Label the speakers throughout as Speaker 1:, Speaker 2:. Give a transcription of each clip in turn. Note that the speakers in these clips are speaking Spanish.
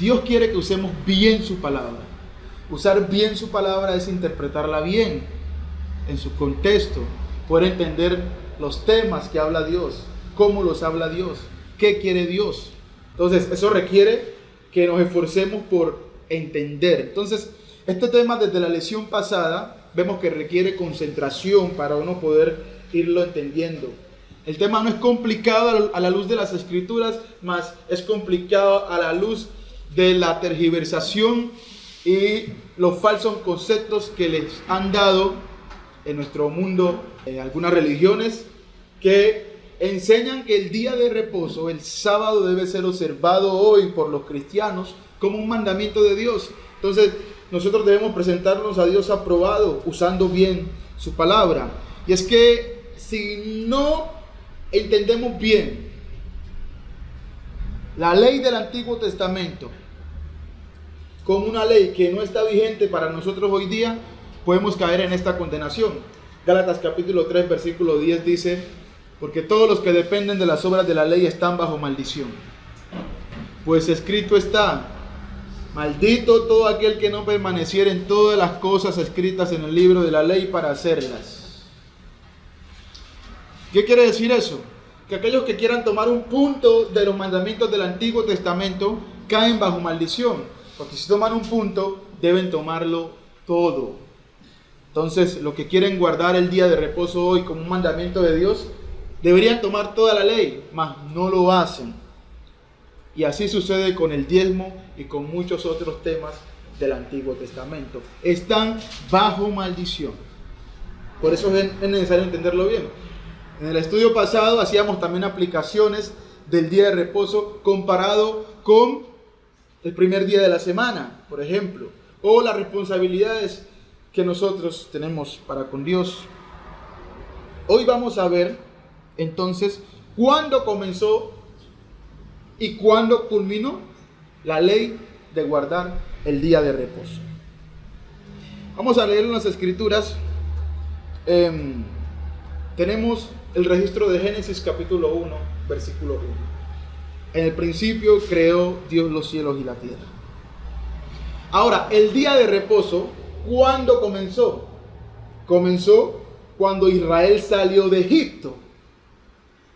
Speaker 1: Dios quiere que usemos bien su palabra. Usar bien su palabra es interpretarla bien en su contexto, poder entender los temas que habla Dios, cómo los habla Dios, qué quiere Dios. Entonces, eso requiere que nos esforcemos por entender. Entonces, este tema desde la lección pasada, vemos que requiere concentración para uno poder irlo entendiendo. El tema no es complicado a la luz de las Escrituras, más es complicado a la luz de la tergiversación y los falsos conceptos que les han dado en nuestro mundo algunas religiones que enseñan que el día de reposo, el sábado, debe ser observado hoy por los cristianos como un mandamiento de Dios. Entonces, nosotros debemos presentarnos a Dios aprobado, usando bien su palabra. Y es que si no entendemos bien la ley del Antiguo Testamento como una ley que no está vigente para nosotros hoy día, podemos caer en esta condenación. Gálatas capítulo 3, versículo 10 dice: porque todos los que dependen de las obras de la ley están bajo maldición. Pues escrito está: maldito todo aquel que no permaneciera en todas las cosas escritas en el libro de la ley para hacerlas. ¿Qué quiere decir eso? Que aquellos que quieran tomar un punto de los mandamientos del Antiguo Testamento caen bajo maldición. Porque si toman un punto, deben tomarlo todo. Entonces, los que quieren guardar el día de reposo hoy como un mandamiento de Dios, deberían tomar toda la ley, mas no lo hacen. Y así sucede con el diezmo y con muchos otros temas del Antiguo Testamento. Están bajo maldición. Por eso es necesario entenderlo bien. En el estudio pasado hacíamos también aplicaciones del día de reposo comparado con el primer día de la semana, por ejemplo, o las responsabilidades que nosotros tenemos para con Dios. Hoy vamos a ver entonces cuándo comenzó y cuándo culminó la ley de guardar el día de reposo. Vamos a leer en las Escrituras. Tenemos el registro de Génesis capítulo 1, versículo 1. En el principio creó Dios los cielos y la tierra. Ahora, el día de reposo, ¿cuándo comenzó? Comenzó cuando Israel salió de Egipto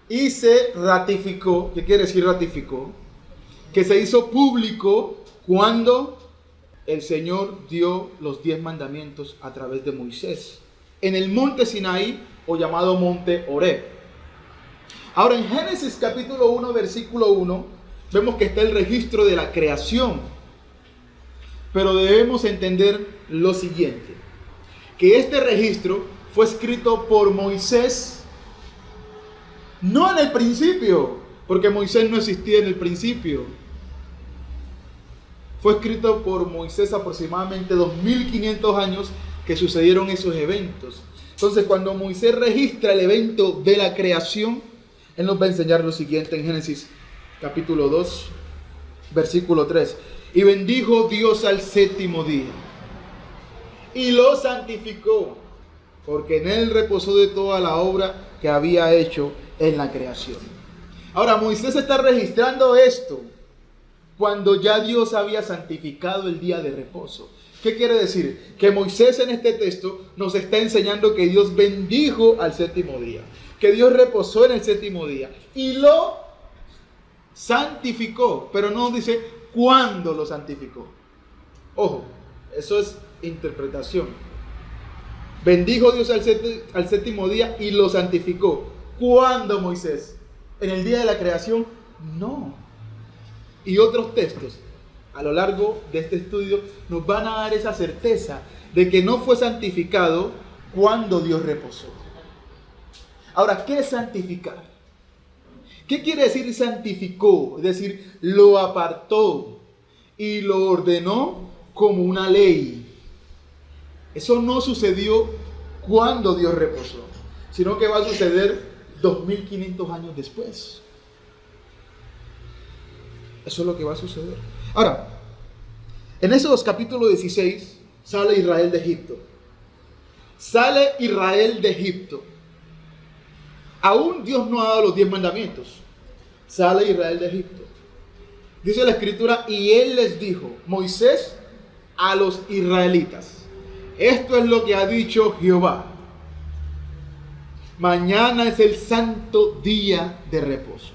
Speaker 1: y se ratificó. ¿Qué quiere decir ratificó? Que se hizo público cuando el Señor dio los 10 mandamientos a través de Moisés en el monte Sinaí, o llamado monte Horeb. Ahora, en Génesis capítulo 1, versículo 1, vemos que está el registro de la creación. Pero debemos entender lo siguiente: que este registro fue escrito por Moisés, no en el principio, porque Moisés no existía en el principio. Fue escrito por Moisés aproximadamente 2500 años que sucedieron esos eventos. Entonces, cuando Moisés registra el evento de la creación, él nos va a enseñar lo siguiente en Génesis capítulo 2, versículo 3. Y bendijo Dios al séptimo día y lo santificó, porque en él reposó de toda la obra que había hecho en la creación. Ahora, Moisés está registrando esto cuando ya Dios había santificado el día de reposo. ¿Qué quiere decir? Que Moisés en este texto nos está enseñando que Dios bendijo al séptimo día, que Dios reposó en el séptimo día y lo santificó, pero no dice cuándo lo santificó. Ojo, eso es interpretación. Bendijo Dios al séptimo día y lo santificó. ¿Cuándo, Moisés? ¿En el día de la creación? No. Y otros textos a lo largo de este estudio nos van a dar esa certeza de que no fue santificado cuando Dios reposó. Ahora, ¿qué es santificar? ¿Qué quiere decir santificó? Es decir, lo apartó y lo ordenó como una ley. Eso no sucedió cuando Dios reposó, sino que va a suceder 2500 años después. Eso es lo que va a suceder. Ahora, en Éxodo capítulo 16 sale Israel de Egipto. Sale Israel de Egipto. Aún Dios no ha dado los 10 mandamientos. Sale Israel de Egipto. Dice la escritura, y él les dijo, Moisés, a los israelitas, esto es lo que ha dicho Jehová. Mañana es el santo día de reposo.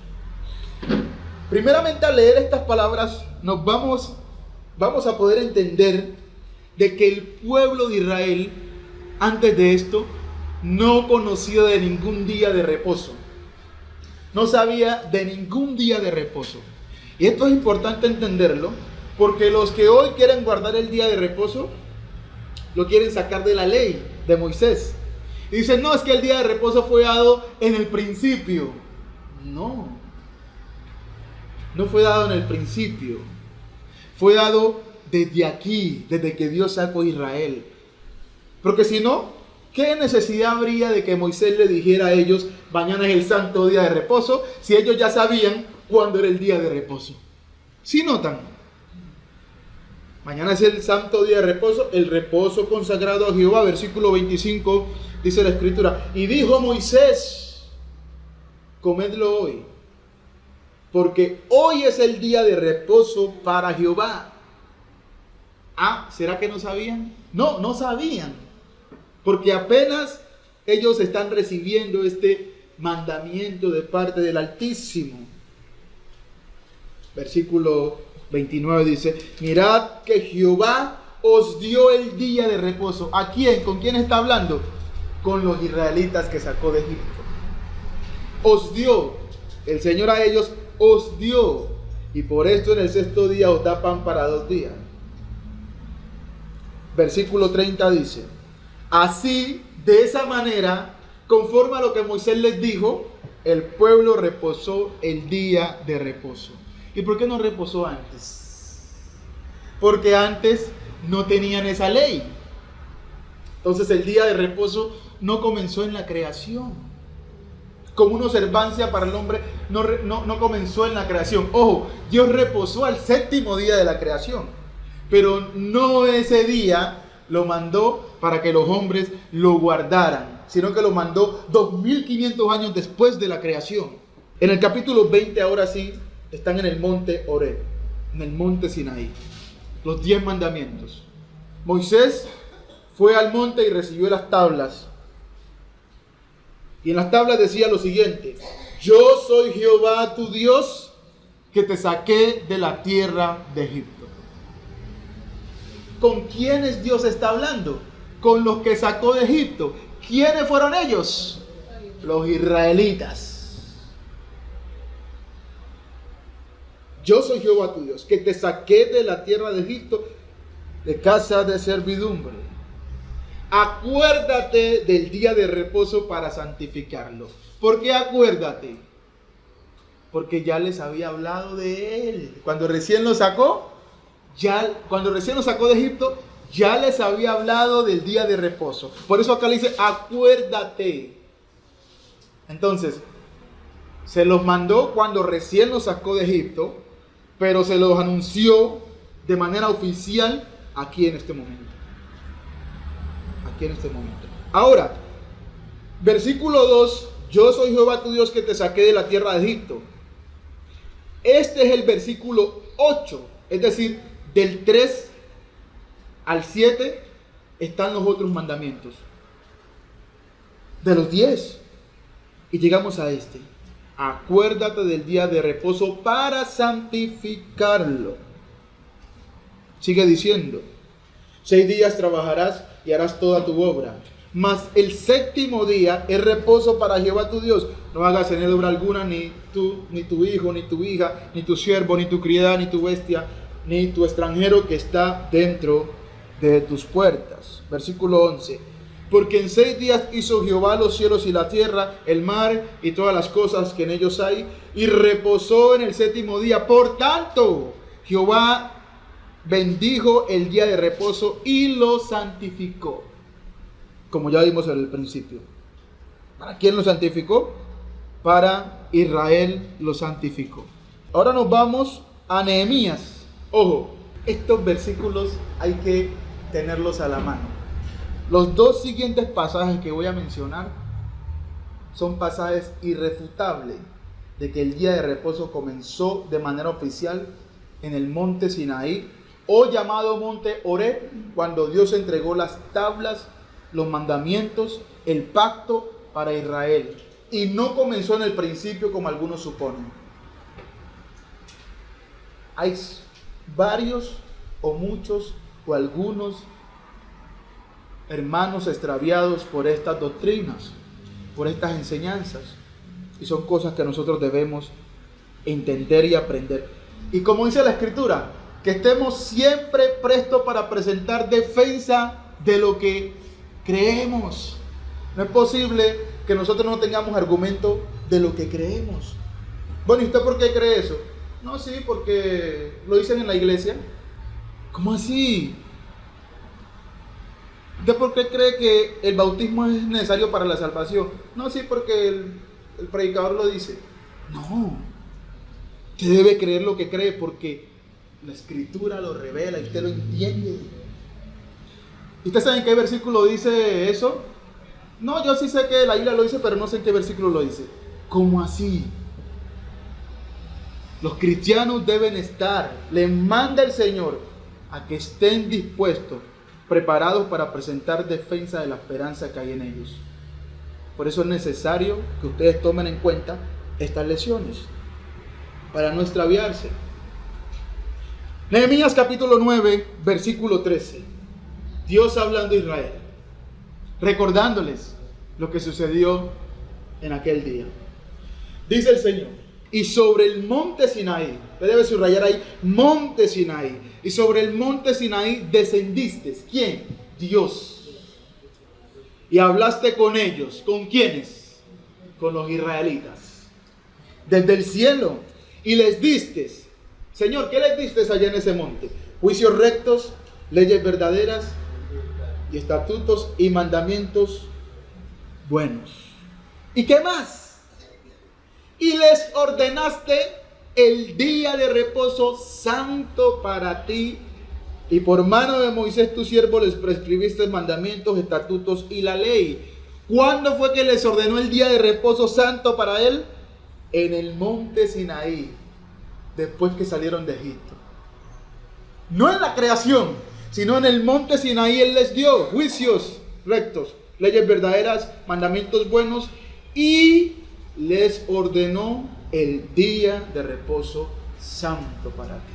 Speaker 1: Primeramente, al leer estas palabras, nos vamos a poder entender de que el pueblo de Israel, antes de esto, no conocía de ningún día de reposo. No sabía de ningún día de reposo. Y esto es importante entenderlo, porque los que hoy quieren guardar el día de reposo, lo quieren sacar de la ley de Moisés. Y dicen, no, es que el día de reposo fue dado en el principio. No fue dado en el principio. Fue dado desde aquí, desde que Dios sacó a Israel. Porque si no, ¿qué necesidad habría de que Moisés le dijera a ellos, mañana es el santo día de reposo, si ellos ya sabían cuándo era el día de reposo? ¿Sí notan? Mañana es el santo día de reposo, el reposo consagrado a Jehová. Versículo 25 dice la escritura, y dijo Moisés, comedlo hoy, porque hoy es el día de reposo para Jehová. Ah, ¿será que no sabían? No sabían, porque apenas ellos están recibiendo este mandamiento de parte del Altísimo. Versículo 29 dice, mirad que Jehová os dio el día de reposo. ¿A quién? ¿Con quién está hablando? Con los israelitas que sacó de Egipto. Os dio, el Señor a ellos os dio, y por esto en el sexto día os da pan para 2 días. Versículo 30 dice, así, de esa manera, conforme a lo que Moisés les dijo, el pueblo reposó el día de reposo. ¿Y por qué no reposó antes? Porque antes no tenían esa ley. Entonces el día de reposo no comenzó en la creación. Como una observancia para el hombre, no comenzó en la creación. Ojo, Dios reposó al séptimo día de la creación. Pero no ese día lo mandó para que los hombres lo guardaran, sino que lo mandó 2500 años después de la creación. En el capítulo 20, ahora sí, están en el monte Horeb, en el monte Sinaí, los 10 mandamientos. Moisés fue al monte y recibió las tablas. Y en las tablas decía lo siguiente, yo soy Jehová tu Dios, que te saqué de la tierra de Egipto. ¿Con quiénes Dios está hablando? Con los que sacó de Egipto. ¿Quiénes fueron ellos? Los israelitas. Yo soy Jehová tu Dios, que te saqué de la tierra de Egipto, de casa de servidumbre. Acuérdate del día de reposo para santificarlo. ¿Por qué acuérdate? Porque ya les había hablado de él. Cuando recién lo sacó de Egipto, ya les había hablado del día de reposo. Por eso acá le dice, acuérdate. Entonces, se los mandó cuando recién los sacó de Egipto, pero se los anunció de manera oficial aquí en este momento. Aquí en este momento. Ahora, versículo 2, yo soy Jehová tu Dios que te saqué de la tierra de Egipto. Este es el versículo 8, es decir, del 3 al 7 están los otros mandamientos. De los 10. Y llegamos a este. Acuérdate del día de reposo para santificarlo. Sigue diciendo, 6 días trabajarás y harás toda tu obra, mas el séptimo día es reposo para Jehová tu Dios. No hagas en él obra alguna, ni tú, ni tu hijo, ni tu hija, ni tu siervo, ni tu criada, ni tu bestia, ni tu extranjero que está dentro de tus puertas. Versículo 11. Porque en 6 días hizo Jehová los cielos y la tierra, el mar y todas las cosas que en ellos hay, y reposó en el séptimo día. Por tanto, Jehová bendijo el día de reposo y lo santificó. Como ya vimos en el principio. ¿Para quién lo santificó? Para Israel lo santificó. Ahora nos vamos a Nehemías. Ojo, estos versículos hay que tenerlos a la mano. Los 2 siguientes pasajes que voy a mencionar son pasajes irrefutables de que el día de reposo comenzó de manera oficial en el monte Sinaí, o llamado monte Horeb, cuando Dios entregó las tablas, los mandamientos, el pacto para Israel. Y no comenzó en el principio como algunos suponen. Hay varios o muchos o algunos hermanos extraviados por estas doctrinas, por estas enseñanzas. Y son cosas que nosotros debemos entender y aprender. Y como dice la Escritura, que estemos siempre prestos para presentar defensa de lo que creemos. No es posible que nosotros no tengamos argumento de lo que creemos. Bueno, ¿y usted por qué cree eso? No, sí, porque lo dicen en la iglesia. ¿Cómo así? ¿Usted por qué cree que el bautismo es necesario para la salvación? No, sí, porque el predicador lo dice. No. Usted debe creer lo que cree porque la Escritura lo revela y usted lo entiende. ¿Y usted sabe en qué versículo dice eso? No, yo sí sé que la Biblia lo dice, pero no sé en qué versículo lo dice. ¿Cómo así? Los cristianos deben estar, les manda el Señor a que estén dispuestos, preparados para presentar defensa de la esperanza que hay en ellos. Por eso es necesario que ustedes tomen en cuenta estas lecciones, para no extraviarse. Nehemías capítulo 9, versículo 13. Dios hablando a Israel, recordándoles lo que sucedió en aquel día. Dice el Señor: y sobre el monte Sinaí, usted debe subrayar ahí, monte Sinaí, y sobre el monte Sinaí descendiste. ¿Quién? Dios. Y hablaste con ellos. ¿Con quiénes? Con los israelitas. Desde el cielo. Y les diste. Señor, ¿qué les diste allá en ese monte? Juicios rectos, leyes verdaderas y estatutos y mandamientos buenos. ¿Y qué más? Y les ordenaste el día de reposo santo para ti, y por mano de Moisés tu siervo les prescribiste mandamientos, estatutos y la ley. ¿Cuándo fue que les ordenó el día de reposo santo para él? En el monte Sinaí, después que salieron de Egipto. No en la creación, sino en el monte Sinaí él les dio juicios rectos, leyes verdaderas, mandamientos buenos, y les ordenó el día de reposo santo para ti.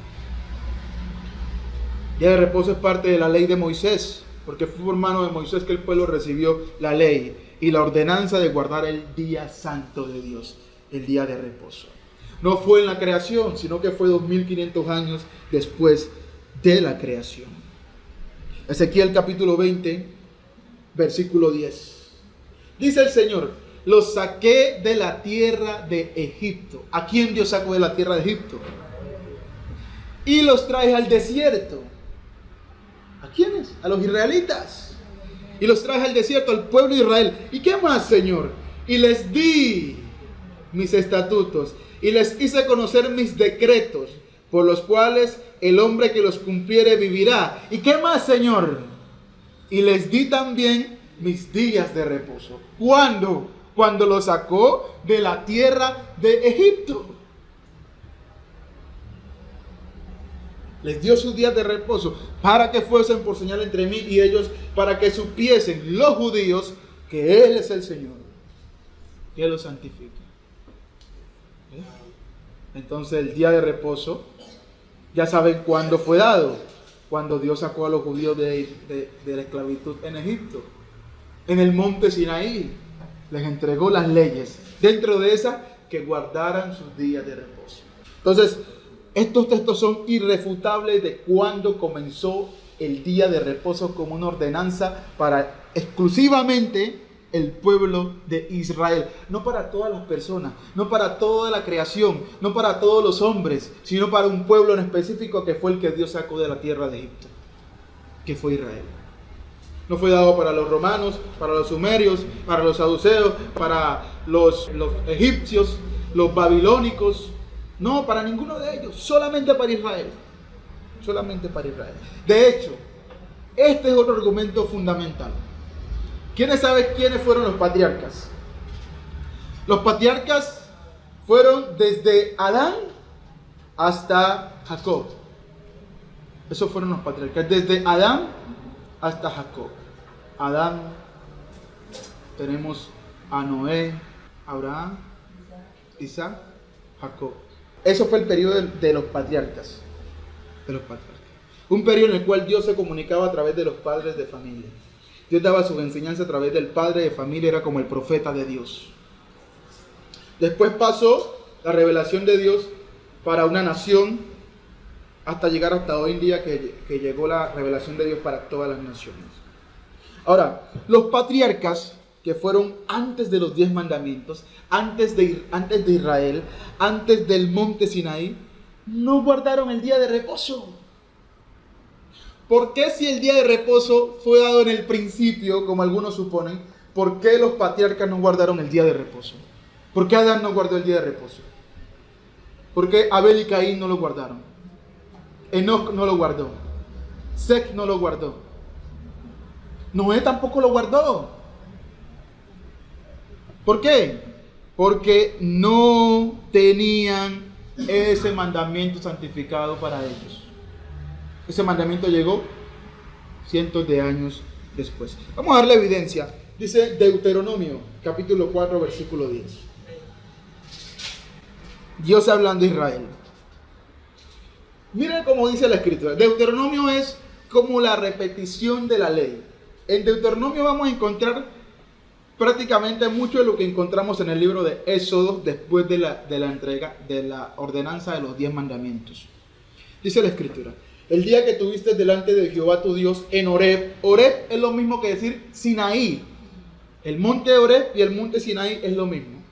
Speaker 1: El día de reposo es parte de la ley de Moisés, porque fue por mano de Moisés que el pueblo recibió la ley y la ordenanza de guardar el día santo de Dios, el día de reposo. No fue en la creación, sino que fue 2500 años después de la creación. Ezequiel capítulo 20, versículo 10. Dice el Señor: los saqué de la tierra de Egipto. ¿A quién Dios sacó de la tierra de Egipto? Y los traje al desierto. ¿A quiénes? A los israelitas. Y los traje al desierto, al pueblo de Israel. ¿Y qué más, Señor? Y les di mis estatutos y les hice conocer mis decretos, por los cuales el hombre que los cumpliere vivirá. ¿Y qué más, Señor? Y les di también mis días de reposo. ¿Cuándo? Cuando los sacó de la tierra de Egipto. Les dio sus días de reposo para que fuesen por señal entre mí y ellos, para que supiesen los judíos que Él es el Señor, que Él los santifica. Entonces el día de reposo, ya saben cuándo fue dado. Cuando Dios sacó a los judíos de la esclavitud en Egipto, en el monte Sinaí, les entregó las leyes, dentro de esas que guardaran sus días de reposo. Entonces, estos textos son irrefutables de cuándo comenzó el día de reposo como una ordenanza para exclusivamente el pueblo de Israel. No para todas las personas, no para toda la creación, no para todos los hombres, sino para un pueblo en específico que fue el que Dios sacó de la tierra de Egipto, que fue Israel. No fue dado para los romanos, para los sumerios, para los saduceos, para los egipcios, los babilónicos. No, para ninguno de ellos, solamente para Israel. Solamente para Israel. De hecho, este es otro argumento fundamental. ¿Quiénes saben quiénes fueron los patriarcas? Los patriarcas fueron desde Adán hasta Jacob. Esos fueron los patriarcas, desde Adán hasta Jacob. Adán, tenemos a Noé, Abraham, Isaac, Jacob. Eso fue el periodo de los patriarcas. Un periodo en el cual Dios se comunicaba a través de los padres de familia. Dios daba sus enseñanzas a través del padre de familia, era como el profeta de Dios. Después pasó la revelación de Dios para una nación, hasta llegar hasta hoy en día que llegó la revelación de Dios para todas las naciones. Ahora, los patriarcas que fueron antes de los 10 mandamientos, antes de Israel, antes del monte Sinaí, no guardaron el día de reposo. ¿Por qué, si el día de reposo fue dado en el principio, como algunos suponen, por qué los patriarcas no guardaron el día de reposo? ¿Por qué Adán no guardó el día de reposo? ¿Por qué Abel y Caín no lo guardaron? Enoc no lo guardó. Seth no lo guardó. Noé tampoco lo guardó. ¿Por qué? Porque no tenían ese mandamiento santificado para ellos. Ese mandamiento llegó cientos de años después. Vamos a darle evidencia. Dice Deuteronomio, capítulo 4, versículo 10. Dios hablando a Israel. Miren cómo dice la escritura. Deuteronomio es como la repetición de la ley. En Deuteronomio vamos a encontrar prácticamente mucho de lo que encontramos en el libro de Éxodo después de la entrega de la ordenanza de los 10 mandamientos. Dice la escritura: el día que tuviste delante de Jehová tu Dios en Horeb. Horeb es lo mismo que decir Sinaí. El monte de Horeb y el monte Sinaí es lo mismo.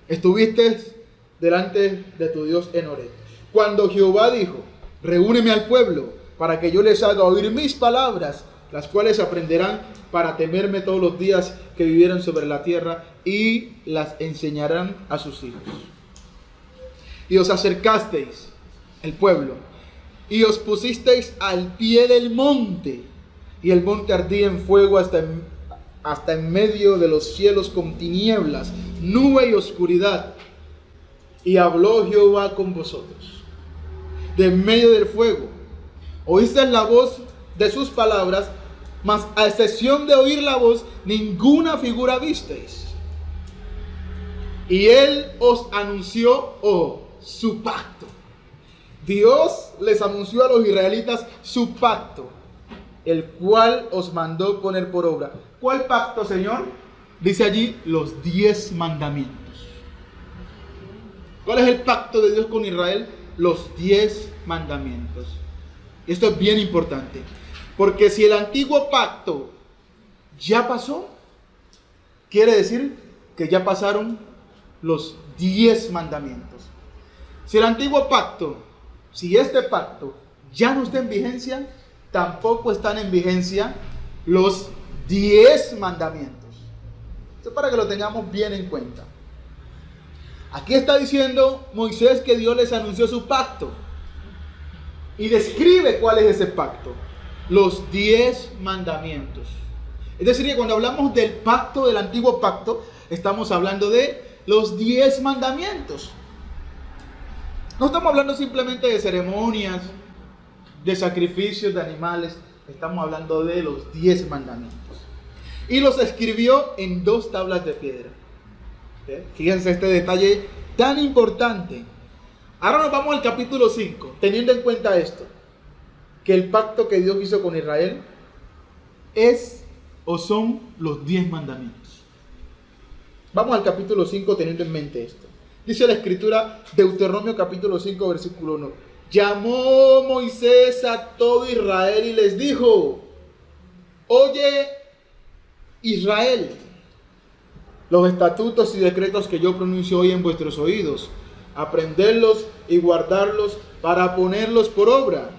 Speaker 1: Estuviste delante de tu Dios en Horeb. Cuando Jehová dijo: reúneme al pueblo para que yo les haga oír mis palabras, las cuales aprenderán para temerme todos los días que vivieran sobre la tierra, y las enseñarán a sus hijos. Y os acercasteis, el pueblo, y os pusisteis al pie del monte, y el monte ardía en fuego hasta en medio de los cielos con tinieblas, nube y oscuridad. Y habló Jehová con vosotros de en medio del fuego. Oísteis la voz de sus palabras, mas a excepción de oír la voz, ninguna figura visteis. Y él os anunció su pacto. Dios les anunció a los israelitas su pacto, el cual os mandó poner por obra. ¿Cuál pacto, Señor? Dice allí los 10 mandamientos. ¿Cuál es el pacto de Dios con Israel? Los 10 mandamientos. Esto es bien importante, porque si el antiguo pacto ya pasó, quiere decir que ya pasaron los 10 mandamientos. Si el antiguo pacto, si este pacto ya no está en vigencia, tampoco están en vigencia los 10 mandamientos. Esto es para que lo tengamos bien en cuenta. Aquí está diciendo Moisés que Dios les anunció su pacto y describe cuál es ese pacto: los 10 mandamientos. Es decir, que cuando hablamos del pacto, del antiguo pacto, estamos hablando de los 10 mandamientos. No estamos hablando simplemente de ceremonias, de sacrificios de animales. Estamos hablando de los 10 mandamientos. Y los escribió en 2 tablas de piedra. Fíjense este detalle tan importante. Ahora nos vamos al capítulo 5, teniendo en cuenta esto, que el pacto que Dios hizo con Israel es o son los 10 mandamientos. Vamos al capítulo 5 teniendo en mente esto. Dice la escritura, Deuteronomio capítulo 5, versículo 1. Llamó Moisés a todo Israel y les dijo: oye, Israel, los estatutos y decretos que yo pronuncio hoy en vuestros oídos, aprenderlos y guardarlos para ponerlos por obra.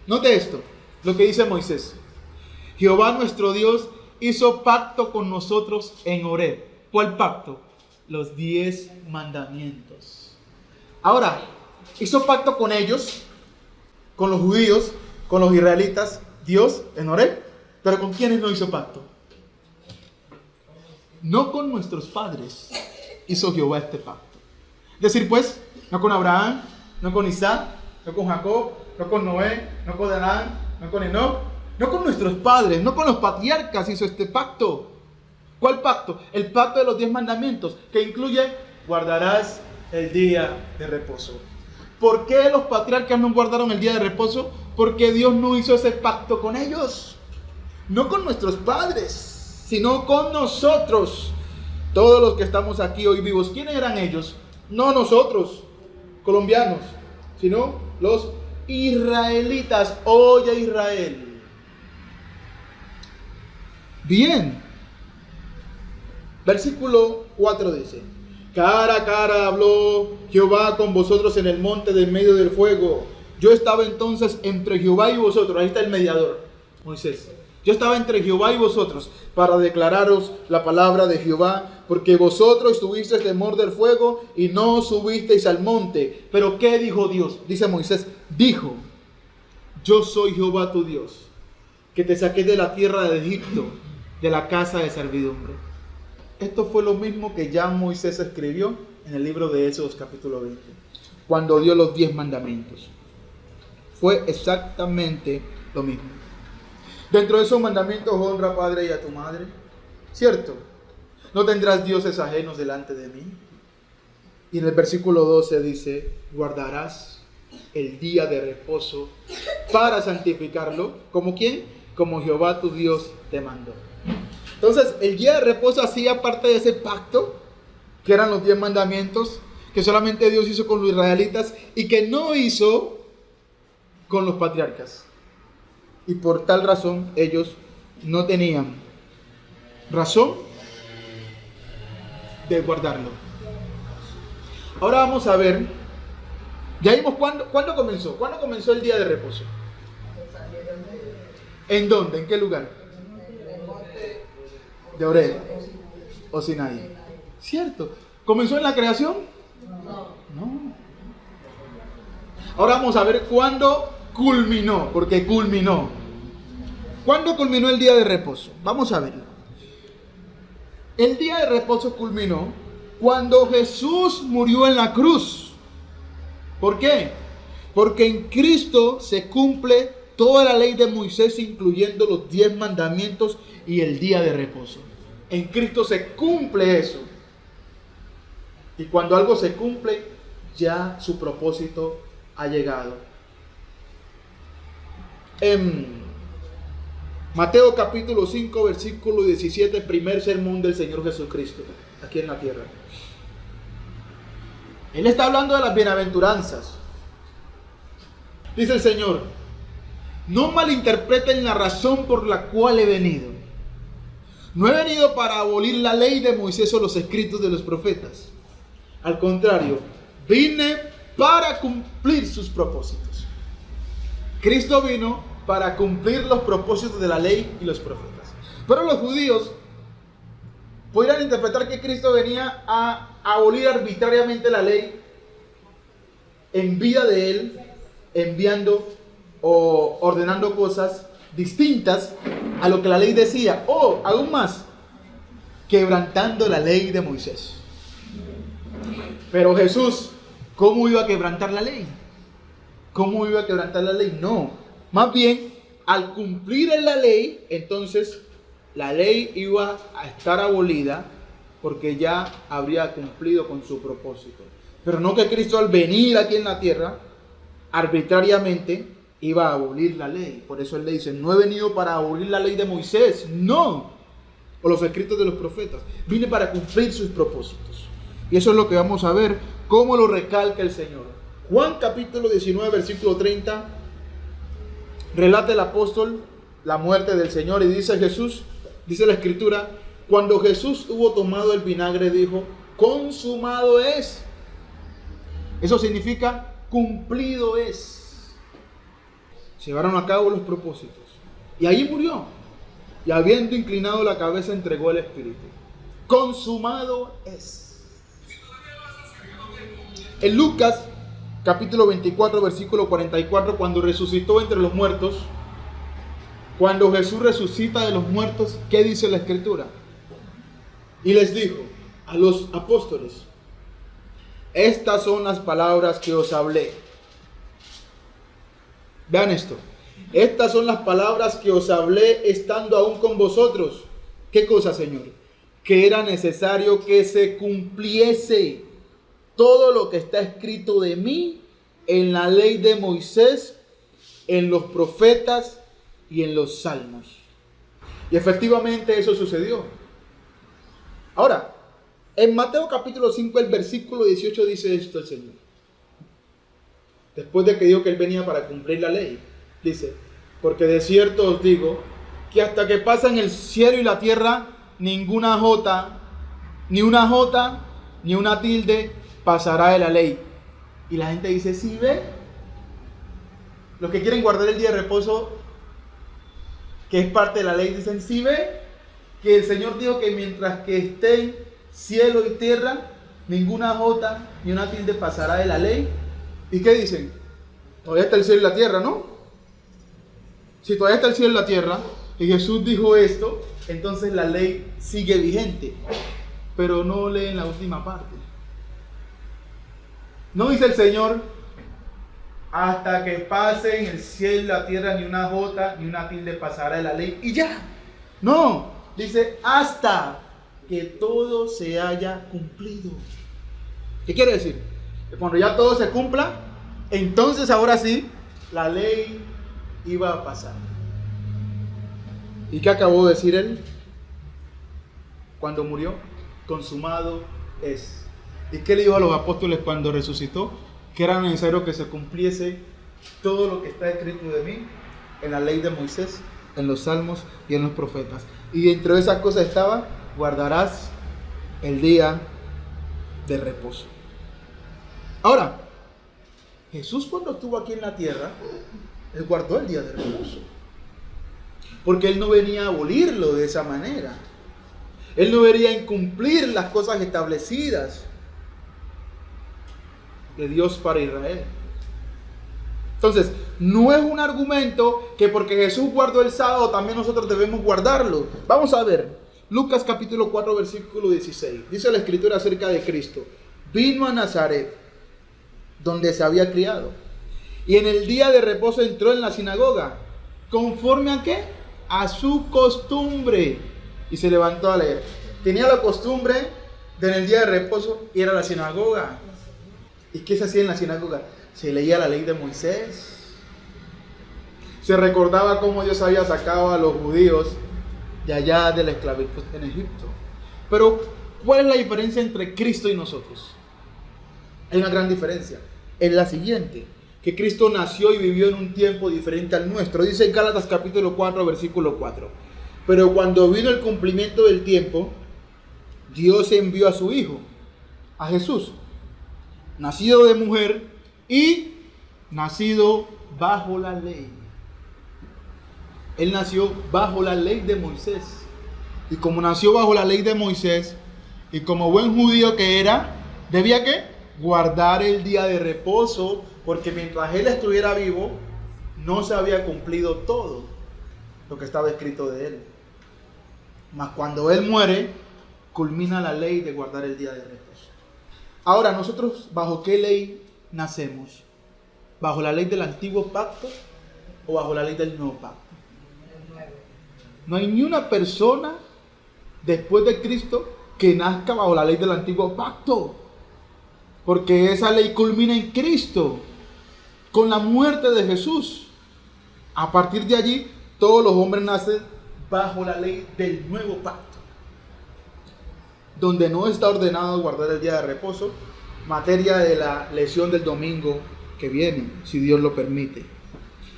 Speaker 1: Note esto, lo que dice Moisés. Jehová nuestro Dios hizo pacto con nosotros en Horeb. ¿Cuál pacto? Los 10 mandamientos. Ahora, hizo pacto con ellos, con los judíos, con los israelitas, Dios en Horeb. Pero ¿con quiénes no hizo pacto? No con nuestros padres hizo Jehová este pacto. Es decir, pues, no con Abraham, no con Isaac, no con Jacob, no con Noé, no con Adán, no con Enoc, no con nuestros padres, no con los patriarcas hizo este pacto. ¿Cuál pacto? El pacto de los 10 mandamientos, que incluye: guardarás el día de reposo. ¿Por qué los patriarcas no guardaron el día de reposo? Porque Dios no hizo ese pacto con ellos. No con nuestros padres, sino con nosotros. Todos los que estamos aquí hoy vivos. ¿Quiénes eran ellos? No nosotros, colombianos, sino los israelitas. Oye, Israel. Bien. Versículo 4 dice: cara a cara habló Jehová con vosotros en el monte de en medio del fuego. Yo estaba entonces entre Jehová y vosotros. Ahí está el mediador, Moisés. Yo estaba entre Jehová y vosotros para declararos la palabra de Jehová, porque vosotros tuvisteis temor del fuego y no subisteis al monte. Pero ¿qué dijo Dios? Dice Moisés, dijo: yo soy Jehová tu Dios, que te saqué de la tierra de Egipto, de la casa de servidumbre. Esto fue lo mismo que ya Moisés escribió en el libro de Éxodo capítulo 20, cuando dio los 10 mandamientos. Fue exactamente lo mismo. Dentro de esos mandamientos: honra a tu padre y a tu madre. ¿Cierto? No tendrás dioses ajenos delante de mí. Y en el versículo 12 dice: guardarás el día de reposo para santificarlo. ¿Como quién? Como Jehová tu Dios te mandó. Entonces, el día de reposo hacía parte de ese pacto, que eran los 10 mandamientos, que solamente Dios hizo con los israelitas y que no hizo con los patriarcas. Y por tal razón ellos no tenían razón de guardarlo. Ahora vamos a ver, ya vimos cuándo comenzó. ¿Cuándo comenzó el día de reposo? ¿En dónde? ¿En qué lugar? De Oreb o Sinaí. ¿Cierto? ¿Comenzó en la creación? No. Ahora vamos a ver cuándo culminó, porque culminó. ¿Cuándo culminó el día de reposo? Vamos a verlo. El día de reposo culminó cuando Jesús murió en la cruz. ¿Por qué? Porque en Cristo se cumple toda la ley de Moisés, incluyendo los 10 mandamientos y el día de reposo. En Cristo se cumple eso. Y cuando algo se cumple, ya su propósito ha llegado. En Mateo capítulo 5, versículo 17, primer sermón del Señor Jesucristo, aquí en la tierra. Él está hablando de las bienaventuranzas. Dice el Señor: no malinterpreten la razón por la cual he venido. No he venido para abolir la ley de Moisés o los escritos de los profetas. Al contrario, vine para cumplir sus propósitos. Cristo vino para cumplir los propósitos de la ley y los profetas. Pero los judíos podrían interpretar que Cristo venía a abolir arbitrariamente la ley en vida de Él, enviando o ordenando cosas distintas a lo que la ley decía, o aún más, quebrantando la ley de Moisés. Pero Jesús, ¿cómo iba a quebrantar la ley? ¿Cómo iba a quebrantar la ley? No, más bien, al cumplir en la ley, entonces la ley iba a estar abolida porque ya habría cumplido con su propósito. Pero no que Cristo, al venir aquí en la tierra, arbitrariamente iba a abolir la ley. Por eso Él le dice: no he venido para abolir la ley de Moisés, no, o los escritos de los profetas. Vine para cumplir sus propósitos. Y eso es lo que vamos a ver, cómo lo recalca el Señor. Juan capítulo 19, versículo 30, relata el apóstol la muerte del Señor y dice Jesús, dice la Escritura: cuando Jesús hubo tomado el vinagre, dijo: consumado es. Eso significa cumplido es. Se llevaron a cabo los propósitos. Y allí murió. Y habiendo inclinado la cabeza, entregó el Espíritu. Consumado es. En Lucas capítulo 24, versículo 44, cuando resucitó entre los muertos, cuando Jesús resucita de los muertos, ¿qué dice la Escritura? Y les dijo a los apóstoles: estas son las palabras que os hablé Vean esto. Estas son las palabras que os hablé estando aún con vosotros. ¿Qué cosa, Señor? Que era necesario que se cumpliese todo lo que está escrito de mí en la ley de Moisés, en los profetas y en los salmos. Y efectivamente eso sucedió. Ahora, en Mateo capítulo 5, el versículo 18 dice esto el Señor. Después de que dijo que Él venía para cumplir la ley, dice: porque de cierto os digo que hasta que pasen el cielo y la tierra, ninguna jota, ni una tilde pasará de la ley. Y la gente dice: ¿sí ve? Los que quieren guardar el día de reposo, que es parte de la ley, dicen: ¿sí ve? Que el Señor dijo que mientras que estén cielo y tierra, ninguna jota ni una tilde pasará de la ley. ¿Y qué dicen? Todavía está el cielo y la tierra, ¿no? Si todavía está el cielo y la tierra, y Jesús dijo esto, entonces la ley sigue vigente. Pero no leen la última parte. No dice el Señor: hasta que pasen el cielo y la tierra, ni una jota ni una tilde pasará de la ley, y ya. No, dice: hasta que todo se haya cumplido. ¿Qué quiere decir? Que cuando ya todo se cumpla, entonces ahora sí, la ley iba a pasar. ¿Y qué acabó de decir Él cuando murió? Consumado es. ¿Y qué le dijo a los apóstoles cuando resucitó? Que era necesario que se cumpliese todo lo que está escrito de mí en la ley de Moisés, en los salmos y en los profetas. Y dentro de esas cosas estaba: guardarás el día de reposo. Ahora, Jesús, cuando estuvo aquí en la tierra, Él guardó el día de reposo, porque Él no venía a abolirlo de esa manera. Él no venía a incumplir las cosas establecidas de Dios para Israel. Entonces, no es un argumento que porque Jesús guardó el sábado, también nosotros debemos guardarlo. Vamos a ver Lucas capítulo 4, versículo 16. Dice la Escritura acerca de Cristo: vino a Nazaret, donde se había criado, y en el día de reposo entró en la sinagoga, conforme a ¿qué? A su costumbre, y se levantó a leer. Tenía la costumbre de en el día de reposo ir a la sinagoga. ¿Y qué se hacía en la sinagoga? Se leía la ley de Moisés, se recordaba cómo Dios había sacado a los judíos de allá de la esclavitud en Egipto. Pero ¿cuál es la diferencia entre Cristo y nosotros? Hay una gran diferencia. Es la siguiente: que Cristo nació y vivió en un tiempo diferente al nuestro. Dice en Gálatas capítulo 4, versículo 4: pero cuando vino el cumplimiento del tiempo, Dios envió a su Hijo, a Jesús, nacido de mujer y nacido bajo la ley. Él nació bajo la ley de Moisés. Y como nació bajo la ley de Moisés, y como buen judío que era, debía ¿qué? Guardar el día de reposo, porque mientras Él estuviera vivo, no se había cumplido todo lo que estaba escrito de Él. Mas cuando Él muere, culmina la ley de guardar el día de reposo. Ahora, nosotros, ¿bajo qué ley nacemos? ¿Bajo la ley del antiguo pacto o bajo la ley del nuevo pacto? No hay ni una persona después de Cristo que nazca bajo la ley del antiguo pacto, porque esa ley culmina en Cristo, con la muerte de Jesús. A partir de allí, todos los hombres nacen bajo la ley del nuevo pacto, donde no está ordenado guardar el día de reposo, materia de la lección del domingo que viene, si Dios lo permite.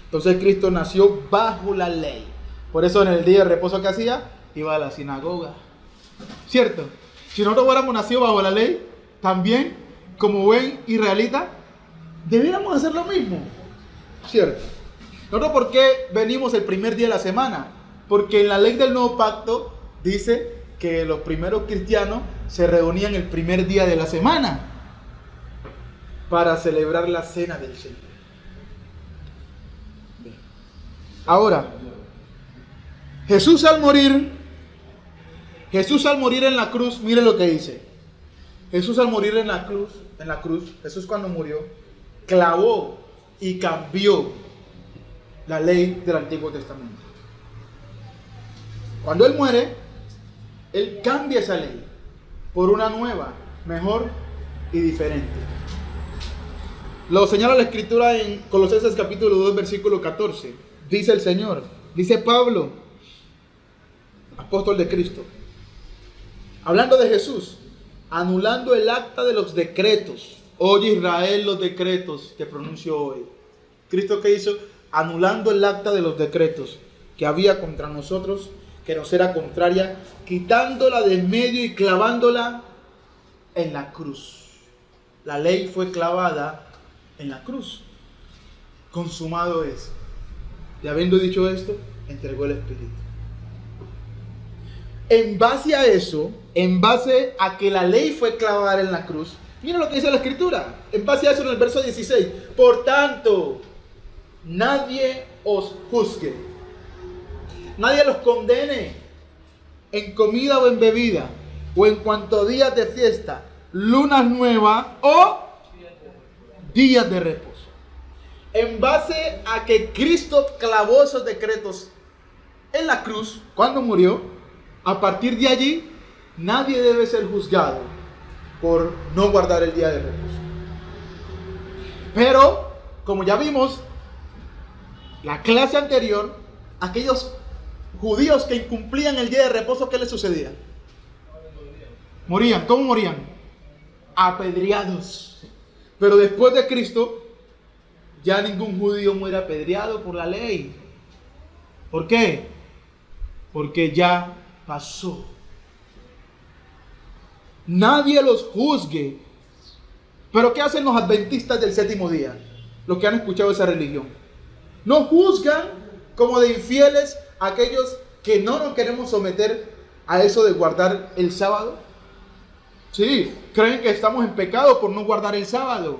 Speaker 1: Entonces Cristo nació bajo la ley. Por eso en el día de reposo que hacía, iba a la sinagoga. ¿Cierto? Si nosotros hubiéramos nacido bajo la ley, también, como buen israelita, deberíamos hacer lo mismo. ¿Cierto? Nosotros, ¿por qué venimos el primer día de la semana? Porque en la ley del nuevo pacto dice que los primeros cristianos se reunían el primer día de la semana para celebrar la cena del Señor. Ahora, Jesús al morir en la cruz, mire lo que dice. Jesús al morir en la cruz, Jesús cuando murió, clavó y cambió la ley del Antiguo Testamento. Cuando Él muere, Él cambia esa ley por una nueva, mejor y diferente. Lo señala la Escritura en Colosenses capítulo 2, versículo 14. Dice el Señor, dice Pablo, apóstol de Cristo, hablando de Jesús, anulando el acta de los decretos. Oye Israel, los decretos que pronuncio hoy. ¿Cristo qué hizo? Anulando el acta de los decretos que había contra nosotros, que nos era contraria, quitándola de en medio y clavándola en la cruz. La ley fue clavada en la cruz. Consumado es. Y habiendo dicho esto, entregó el Espíritu. En base a eso, en base a que la ley fue clavada en la cruz, mira lo que dice la Escritura. En base a eso, en el verso 16, por tanto, nadie os juzgue, nadie los condene en comida o en bebida, o en cuanto a días de fiesta, lunas nuevas o días de reposo. En base a que Cristo clavó esos decretos en la cruz cuando murió, a partir de allí nadie debe ser juzgado por no guardar el día de reposo. Pero, como ya vimos, la clase anterior, aquellos judíos que incumplían el día de reposo, ¿qué les sucedía? Morían. ¿Cómo morían? Apedreados. Pero después de Cristo, ya ningún judío muere apedreado por la ley. ¿Por qué? Porque ya pasó. Nadie los juzgue. Pero ¿qué hacen los adventistas del séptimo día? Los que han escuchado esa religión. No juzgan como de infieles a aquellos que no nos queremos someter a eso de guardar el sábado. Sí, creen que estamos en pecado por no guardar el sábado.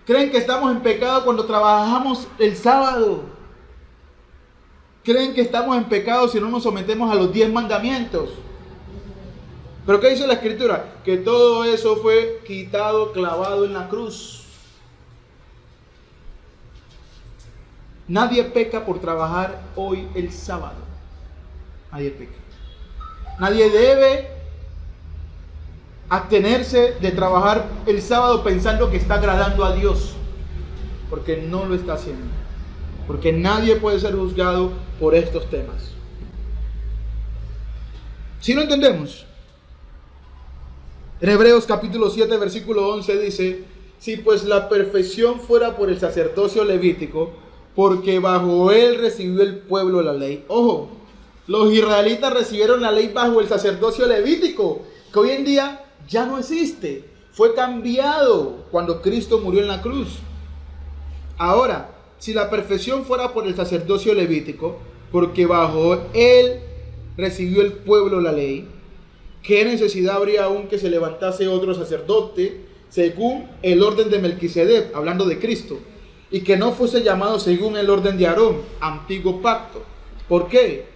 Speaker 1: Creen que estamos en pecado cuando trabajamos el sábado. Creen que estamos en pecado si no nos sometemos a los 10 mandamientos. Pero ¿qué dice la Escritura? Que todo eso fue quitado, clavado en la cruz. Nadie peca por trabajar hoy el sábado. Nadie peca. Nadie debe abstenerse de trabajar el sábado pensando que está agradando a Dios, porque no lo está haciendo. Porque nadie puede ser juzgado por estos temas. ¿Sí lo entendemos? En Hebreos capítulo 7, versículo 11 dice: si pues la perfección fuera por el sacerdocio levítico, porque bajo él recibió el pueblo la ley. Ojo, los israelitas recibieron la ley bajo el sacerdocio levítico, que hoy en día ya no existe. Fue cambiado cuando Cristo murió en la cruz. Ahora, si la perfección fuera por el sacerdocio levítico, porque bajo él recibió el pueblo la ley, ¿qué necesidad habría aún que se levantase otro sacerdote según el orden de Melquisedec, hablando de Cristo, y que no fuese llamado según el orden de Aarón, antiguo pacto? ¿Por qué?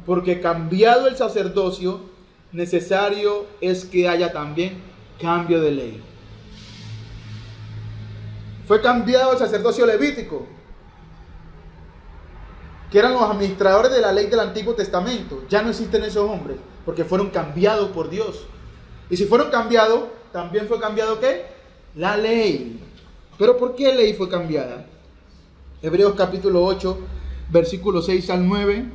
Speaker 1: Porque cambiado el sacerdocio, necesario es que haya también cambio de ley. Fue cambiado el sacerdocio levítico, que eran los administradores de la ley del Antiguo Testamento. Ya no existen esos hombres, porque fueron cambiados por Dios. Y si fueron cambiados, también fue cambiado ¿qué? La ley. ¿Pero por qué ley fue cambiada? Hebreos capítulo 8, versículos 6 al 9,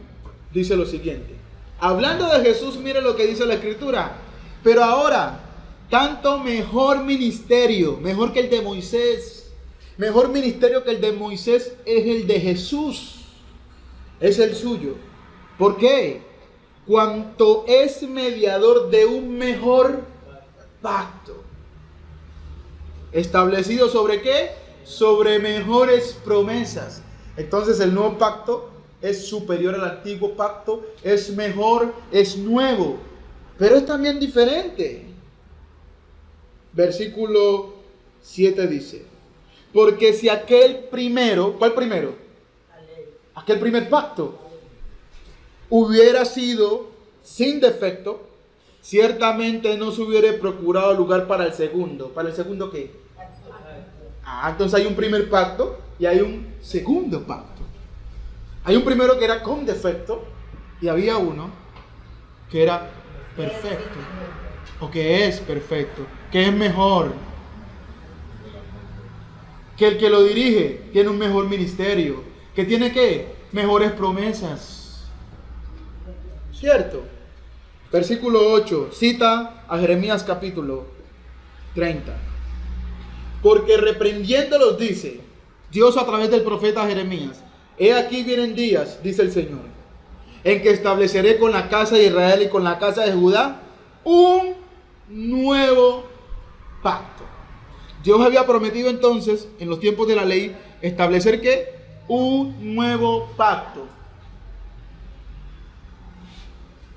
Speaker 1: dice lo siguiente. Hablando de Jesús, mire lo que dice la Escritura. Pero ahora, tanto mejor ministerio, mejor que el de Moisés, mejor ministerio que el de Moisés es el de Jesús. Es el suyo. ¿Por qué? Cuanto es mediador de un mejor pacto. ¿Establecido sobre qué? Sobre mejores promesas. Entonces el nuevo pacto es superior al antiguo pacto, es mejor, es nuevo, pero es también diferente. Versículo 7 dice: porque si aquel primero, ¿cuál primero? Aquel primer pacto hubiera sido sin defecto, ciertamente no se hubiera procurado lugar para el segundo. ¿Para el segundo qué? Entonces hay un primer pacto y hay un segundo pacto. Hay un primero que era con defecto y había uno que era perfecto, o que es perfecto, que es mejor, que el que lo dirige tiene un mejor ministerio, que tiene ¿qué? Mejores promesas. ¿Cierto? Versículo 8, cita a Jeremías capítulo 30. Porque reprendiéndolos dice Dios a través del profeta Jeremías: he aquí vienen días, dice el Señor, en que estableceré con la casa de Israel y con la casa de Judá un nuevo pacto. Dios había prometido entonces, en los tiempos de la ley, establecer ¿qué? Un nuevo pacto.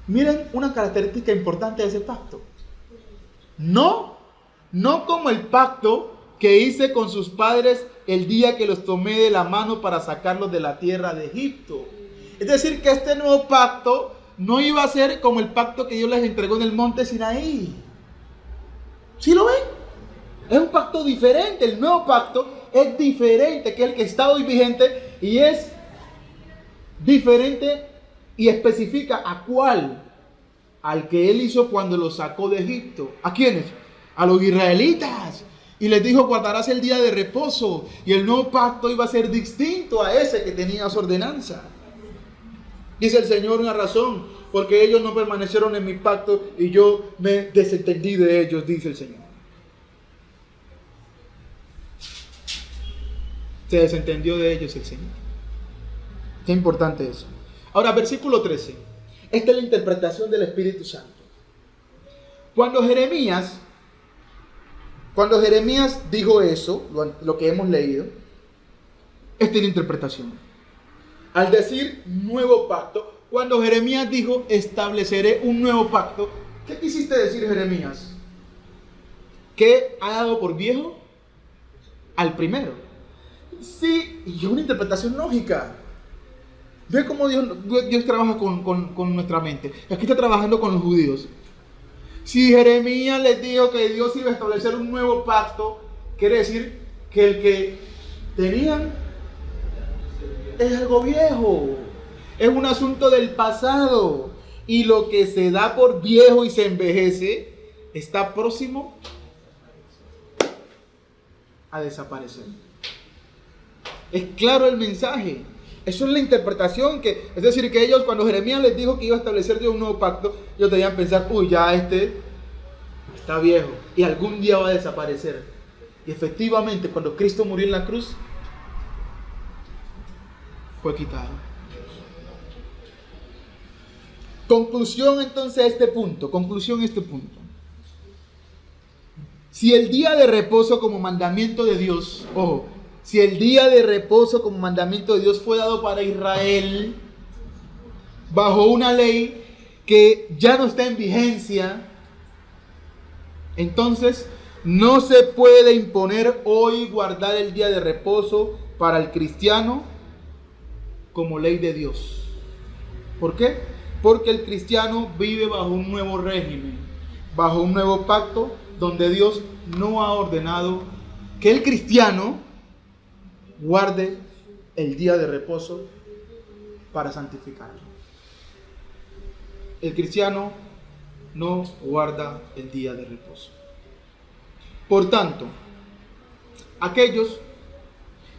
Speaker 1: Miren una característica importante de ese pacto. No como el pacto que hice con sus padres el día que los tomé de la mano para sacarlos de la tierra de Egipto. Es decir, que este nuevo pacto no iba a ser como el pacto que Dios les entregó en el monte Sinaí. ¿Sí lo ven? Es un pacto diferente. El nuevo pacto es diferente que el que está hoy vigente, y es diferente y especifica a cuál. Al que Él hizo cuando los sacó de Egipto. ¿A quiénes? A los israelitas. Y les dijo: guardarás el día de reposo. Y el nuevo pacto iba a ser distinto a ese que tenía su ordenanza. Dice el Señor: una razón, porque ellos no permanecieron en mi pacto y yo me desentendí de ellos, dice el Señor. Se desentendió de ellos el Señor. Qué importante eso. Ahora, versículo 13. Esta es la interpretación del Espíritu Santo. Cuando Jeremías dijo eso, lo que hemos leído, esta es la interpretación. Al decir nuevo pacto, cuando Jeremías dijo estableceré un nuevo pacto, ¿qué quisiste decir, Jeremías? ¿Qué ha dado por viejo al primero? Sí, y es una interpretación lógica. Ve cómo Dios trabaja con nuestra mente. Aquí está trabajando con los judíos. Si Jeremías les dijo que Dios iba a establecer un nuevo pacto, quiere decir que el que tenían es algo viejo, es un asunto del pasado, y lo que se da por viejo y se envejece está próximo a desaparecer. Es claro el mensaje. Eso es la interpretación es decir, que ellos, cuando Jeremías les dijo que iba a establecer Dios un nuevo pacto, ellos debían pensar: uy, ya está viejo y algún día va a desaparecer. Y efectivamente, cuando Cristo murió en la cruz, fue quitado. Conclusión entonces a este punto. Si el día de reposo como mandamiento de Dios, ojo, si el día de reposo como mandamiento de Dios fue dado para Israel bajo una ley que ya no está en vigencia, entonces no se puede imponer hoy guardar el día de reposo para el cristiano como ley de Dios. ¿Por qué? Porque el cristiano vive bajo un nuevo régimen, bajo un nuevo pacto, donde Dios no ha ordenado que el cristiano guarde el día de reposo para santificarlo. El cristiano no guarda el día de reposo. Por tanto, aquellos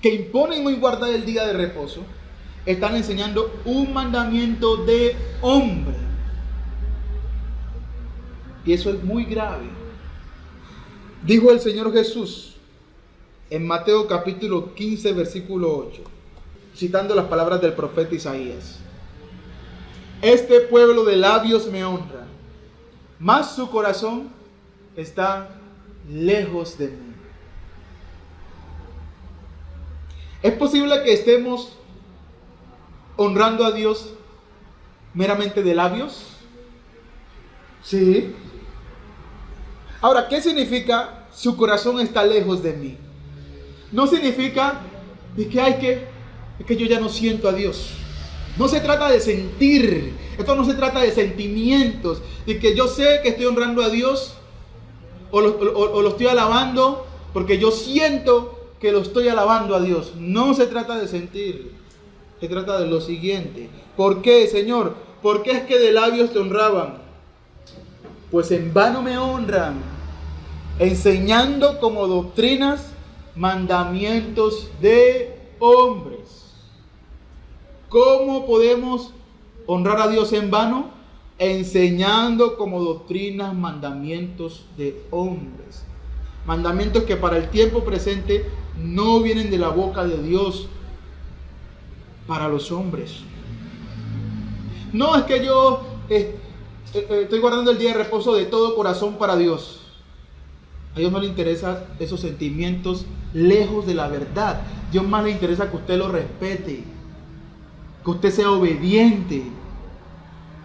Speaker 1: que imponen hoy guardar el día de reposo están enseñando un mandamiento de hombre. Y eso es muy grave. Dijo el Señor Jesús en Mateo capítulo 15, versículo 8, citando las palabras del profeta Isaías: este pueblo de labios me honra, mas su corazón está lejos de mí. ¿Es posible que estemos honrando a Dios meramente de labios? Sí. Ahora, ¿qué significa su corazón está lejos de mí? No significa de que es que yo ya no siento a Dios. No se trata de sentir. Esto no se trata de sentimientos. De que yo sé que estoy honrando a Dios o lo estoy alabando porque yo siento que lo estoy alabando a Dios. No se trata de sentir. Se trata de lo siguiente. ¿Por qué, Señor? ¿Por qué es que de labios te honraban? Pues en vano me honran, enseñando como doctrinas mandamientos de hombres. ¿Cómo podemos honrar a Dios en vano? Enseñando como doctrinas mandamientos de hombres. Mandamientos que para el tiempo presente no vienen de la boca de Dios para los hombres. No es que yo estoy guardando el día de reposo de todo corazón para Dios. A Dios no le interesan esos sentimientos lejos de la verdad. A Dios más le interesa que usted lo respete, que usted sea obediente,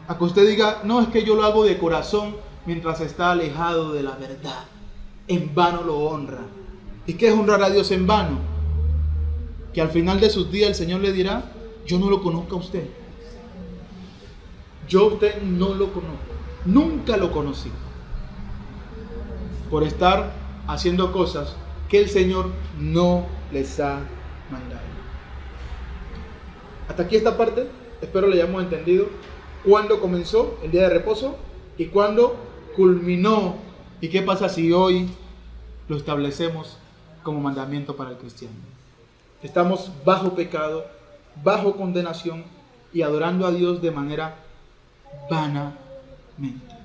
Speaker 1: a que usted diga, no, es que yo lo hago de corazón mientras está alejado de la verdad. En vano lo honra. ¿Y qué es honrar a Dios en vano? Que al final de sus días el Señor le dirá, yo no lo conozco a usted. Yo a usted no lo conozco. Nunca lo conocí. Por estar haciendo cosas que el Señor no les ha mandado. Hasta aquí esta parte. Espero le hayamos entendido cuándo comenzó el día de reposo y cuándo culminó. ¿Y qué pasa si hoy lo establecemos como mandamiento para el cristiano? Estamos bajo pecado, bajo condenación y adorando a Dios de manera vanamente.